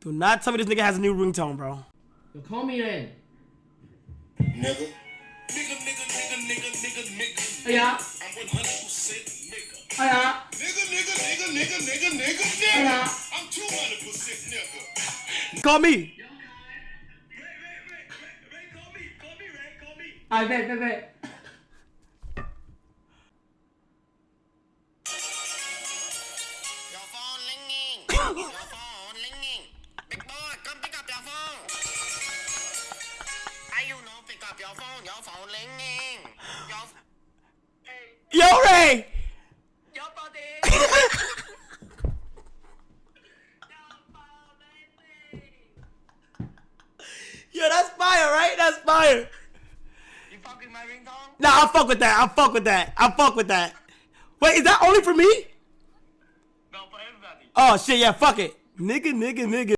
Do not tell me this nigga has a new ringtone, bro. Yo, call me then. Nigga. Nigga. Oh, yeah. I'm 100% nigga. Oh, yeah. Nigga. Oh, yeah. I'm 200% nigga. Call me. Ray, call me. I bet. Your phone ringing. Your phone ringing. Big boy, come pick up your phone. You know, pick up your phone. Your phone ringing. Yo, Ray. Your body. Yo, that's fire, right? That's fire. You fucking my ringtone? Nah, I fuck with that. Wait, is that only for me? No, for everybody. Oh shit, yeah, fuck it. Nigga.